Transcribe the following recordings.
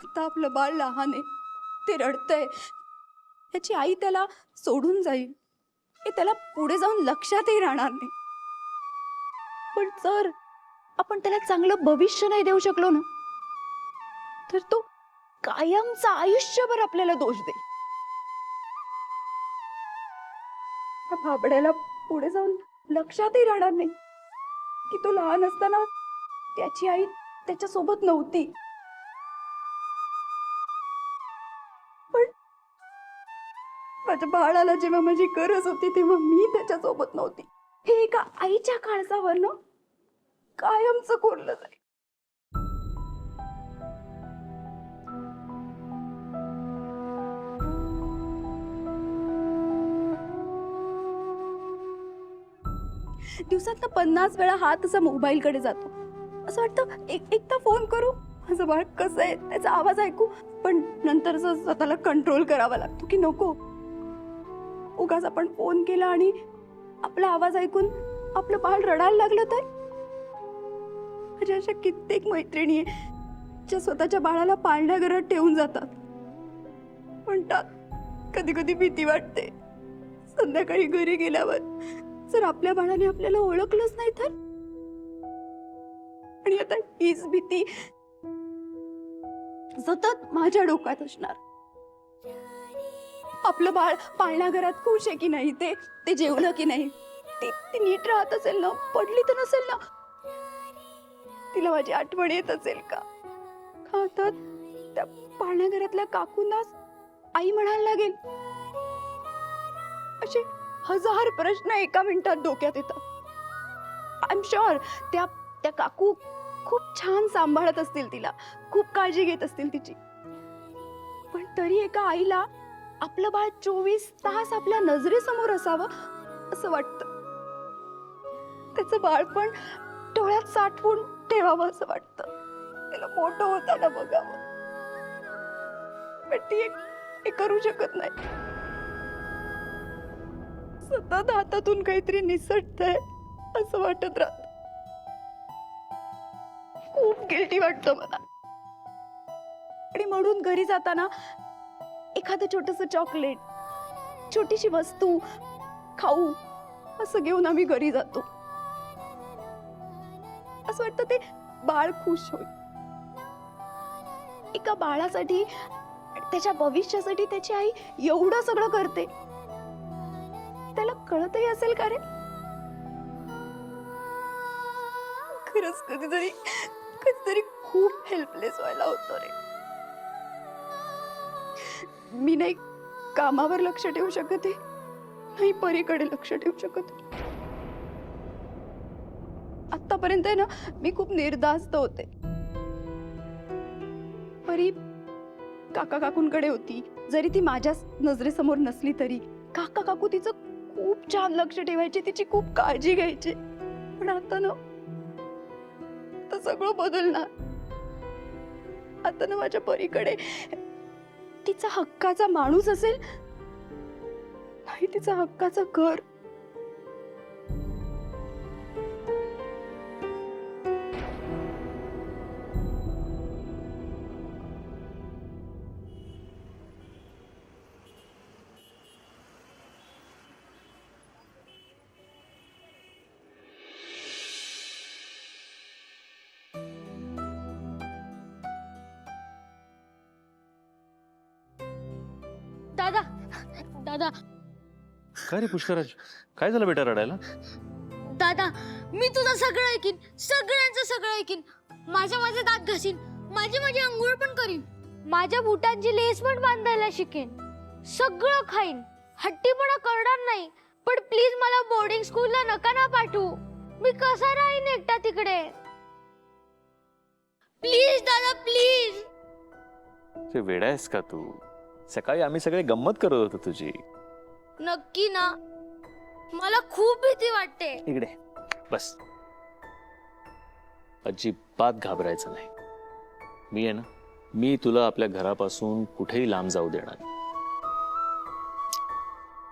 आता आपलं बाळ लहान आहे, ते रडतंय, त्याची आई त्याला सोडून जाईल हे त्याला पुढे जाऊन लक्षातही राहणार नाही. पण जर आपण त्याला चांगलं भविष्य नाही देऊ शकलो ना, तर तो कायमचा आयुष्यभर आपल्याला दोष देईल. त्या भाबड्याला पुढे जाऊन लक्षातही राहणार नाही की तो लहान असताना त्याची आई त्याच्या सोबत नव्हती. पण माझ्या बाळाला जेव्हा माझी गरज होती तेव्हा मी त्याच्या सोबत नव्हती, हे एका आईच्या काळजावरनं कायमचं कोरलं जाईल. दिवसात 50 वेळा हात असा मोबाईल कडे जातो. असं वाटतं एकदा फोन करू, माझं बाळ कसं आहे त्याचा आवाज ऐकू. पण नंतर स्वतःला कंट्रोल करावा लागतो की नको, उगाच आपण फोन केला आणि आपला आवाज ऐकून आपलं बाळ रडायला लागलं तर. माझ्या अशा कित्येक मैत्रिणी आहे ज्या स्वतःच्या बाळाला पाळण्या घरात ठेवून जातात. म्हणतात कधी कधी भीती वाटते संध्याकाळी घरी गेल्यावर जर आपल्या बाळाने आपल्याला ओळखलंच नाही तर. आणि आता हीच भीती सतत माझ्या डोक्यात असणार. आपलं बाळ पाळण्या घरात खुश आहे की नाही, ते जेवलं की नाही, ती नीट राहत असेल ना, पडली तर नसेल ना, तिला माझी आठवण येत असेल का. आता त्या पाळण्या घरातल्या काकूंनाच आई म्हणायला लागेल. असे 1000 प्रश्न एका मिनिटात डोक्यात येतात. आय एम शुअर त्या काकू खूप छान सांभाळत असतील तिला, खूप काळजी घेत असतील तिची. पण तरी एका आईला आपलं बाळ 24 तास आपल्या नजरेसमोर असावं असं वाटतं. त्याचं बाळपण डोळ्यात साठवून ठेवावं असं वाटतं. त्याला मोठं होताना बघावं. पण ती एक करू शकत नाही. सतत हातातून काहीतरी निसटतंय असं वाटत राहत. खूप गिल्टी वाटतं मला. आणि म्हणून घरी जाताना एखादं छोटंसं चॉकलेट, छोटीशी वस्तू, खाऊ असं घेऊन आम्ही घरी जातो. असं वाटतं ते बाळ खुश होईल. एका बाळासाठी, त्याच्या भविष्यासाठी त्याची आई एवढं सगळं करते. त्याला कळतही असेल का रे? खरंच कधीतरी खूप हेल्पलेस व्हायला होतं रे. मी नाही कामावर लक्ष ठेवू शकत आहे, नाही परीकडे लक्ष ठेवू शकत. आतापर्यंत आहे ना, मी खूप निर्धास्त होते. परी काका काकूंकडे होती, जरी ती माझ्या नजरेसमोर नसली तरी काका काकू तिचं खूप छान लक्ष ठेवायचे, तिची खूप काळजी घ्यायचे. पण आता ना, आता सगळं बदलणार. आता ना माझ्या परीकडे तिचा हक्काचा माणूस असेल, नाही तिचा हक्काचं घर. दादा दादा काय रे पुष्कराज, काय झालं बेटा रडायला? दादा, मी तुझं सगळं ऐकीन, सगळ्यांचं सगळं ऐकीन. माझे दात घासीन, माझी अंघोळ पण करीन, माझ्या बुटांची लेस पण बांधायला शिकेन, सगळं खाईन, हट्टीपणा करणार नाही. पण प्लीज मला बोर्डिंग स्कूलला नका ना पाठवू. मी कसा राहीन एकटा तिकडे. प्लीज दादा, प्लीज. ते वेडा आहेस का तू? सकाळी आम्ही सगळे गंमत करत होतो तुझी. नक्की ना? मला खूप भीती वाटते. इकडे बस. अजिबात घाबरायचं नाही. मी आहे ना, मी तुला आपल्या घरापासून कुठेही लांब जाऊ देणार.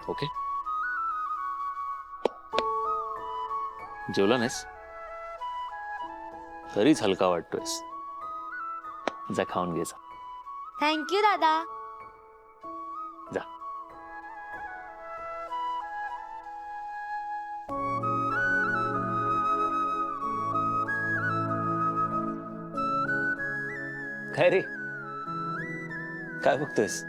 ओके? जेवला नाहीस? तरीच हलका वाटतोयस. जा खाऊन घे जा. थँक्यू दादा. जा. काय रे, काय बघतोयस?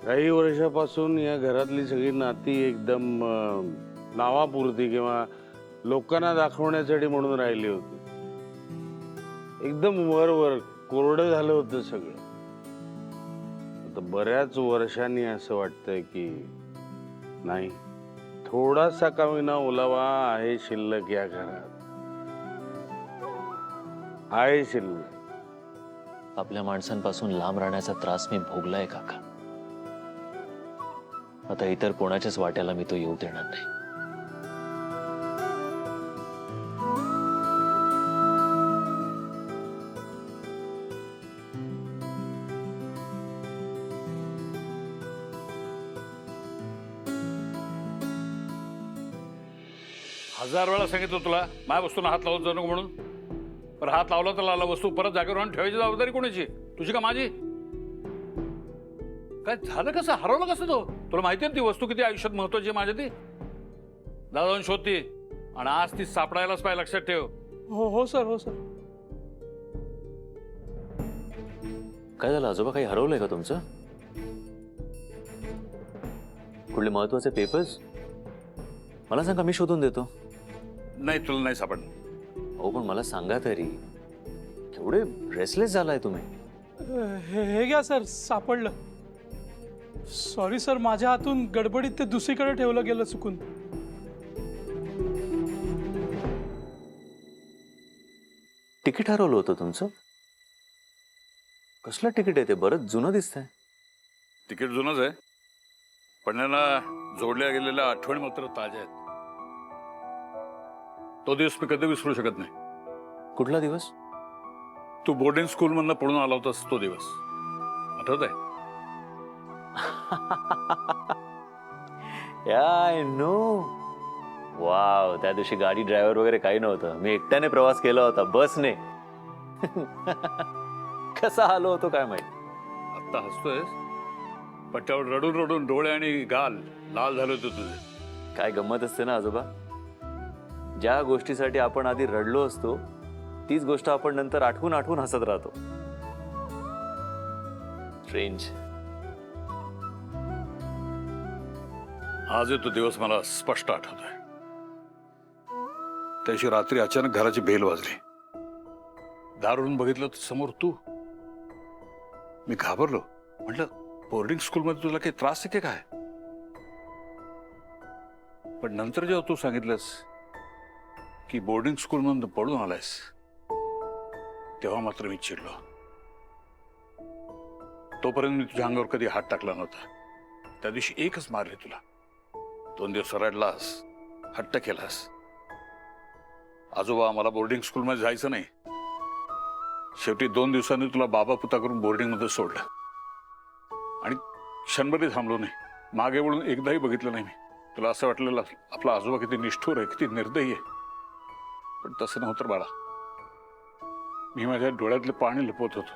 काही वर्षापासून या घरातली सगळी नाती एकदम नावापुरती किंवा लोकांना दाखवण्यासाठी म्हणून राहिली होती. एकदम वर कोरडं झालं होतं सगळं. आता बऱ्याच वर्षांनी असं वाटतंय की नाही, थोडासा का होईना ओलावा आहे शिल्लक या घरात, आहे शिल्लक. आपल्या माणसांपासून लांब राहण्याचा त्रास मी भोगलाय काका. आता इतर कोणाच्याच वाट्याला मी तो येऊ देणार नाही. हजार वेळा सांगितलं तुला माझ्या वस्तूंना हात लावत जाऊ नको म्हणून. पण हात लावला तर लावला, वस्तू परत जागेवर आणून ठेवायची जबाबदारी कोणाची? तुझी का माझी? काय झालं कसं, हरवलं कसं तो? तुला माहिती आहे ती वस्तू किती आयुष्यात महत्वाची आहे माझ्या? ती जाऊन शोध ती, आणि आज ती सापडायलाच पाहिजे, लक्षात ठेव. हो सर, हो सर. काय झालं आजोबा, काही हरवलंय का तुमचं? कुठले महत्वाचे पेपर्स? मला सांगा, मी शोधून देतो. नाही, तुला नाही सापडणार. हो पण मला सांगा तरी, केवढे रेसलेस झालाय तुम्ही. हे घ्या सर, सापडलं. सॉरी सर, माझ्या हातून गडबडीत ते दुसरीकडे ठेवलं गेलं चुकून. तिकीट हरवलं होतं तुमचं? कसलं तिकीट आहे ते? बरंच जुनं दिसतंय. तिकीट जुनंच आहे, पण त्यांना जोडल्या गेलेल्या आठवणी मात्र ताज्या आहेत. तो दिवस मी कधी विसरू शकत नाही. कुठला दिवस? तू बोर्डिंग स्कूल मधनं पळून आला होतास तो दिवस, आठवत आहे? I know. वाव, त्या दिवशी गाडी ड्रायव्हर वगैरे काही नव्हतं. मी एकट्याने प्रवास केला होता, बसने. कसा आलो होतो काय माहित. आता हसतोयस, पण त्यावर रडून रडून डोळे आणि गाल लाल झाले होते तुझे. काय गंमत असते ना आजोबा, ज्या गोष्टीसाठी आपण आधी रडलो असतो तीच गोष्ट आपण नंतर आठवून आठवून हसत राहतो. स्ट्रेंज. आज तो दिवस मला स्पष्ट आठवतोय. त्याशी रात्री अचानक घराची बेल वाजली. दारून बघितलं तर समोर तू. मी घाबरलो, म्हटलं बोर्डिंग स्कूलमध्ये तुला काही त्रास आहे की काय? पण नंतर जेव्हा तू सांगितलंस की बोर्डिंग स्कूलमधून पळून आलायस, तेव्हा मात्र मी चिडलो. तोपर्यंत मी तुझ्या अंगावर कधी हात टाकला नव्हता. त्या दिवशी एकच मारले तुला. 2 दिवस रडलास, हट्ट केलास. आजोबा मला बोर्डिंग स्कूलमध्ये जायचं नाही. शेवटी 2 दिवसांनी तुला बाबा पुता करून बोर्डिंग मध्ये सोडलं, आणि क्षणभरही थांबलो नाही. मागे वळून एकदाही बघितलं नाही मी. तुला असं वाटलेलं आपला आजोबा किती निष्ठुर आहे, किती निर्दयी आहे. पण तसं नव्हतं बाळा. मी माझ्या डोळ्यातले पाणी लपवत होतो.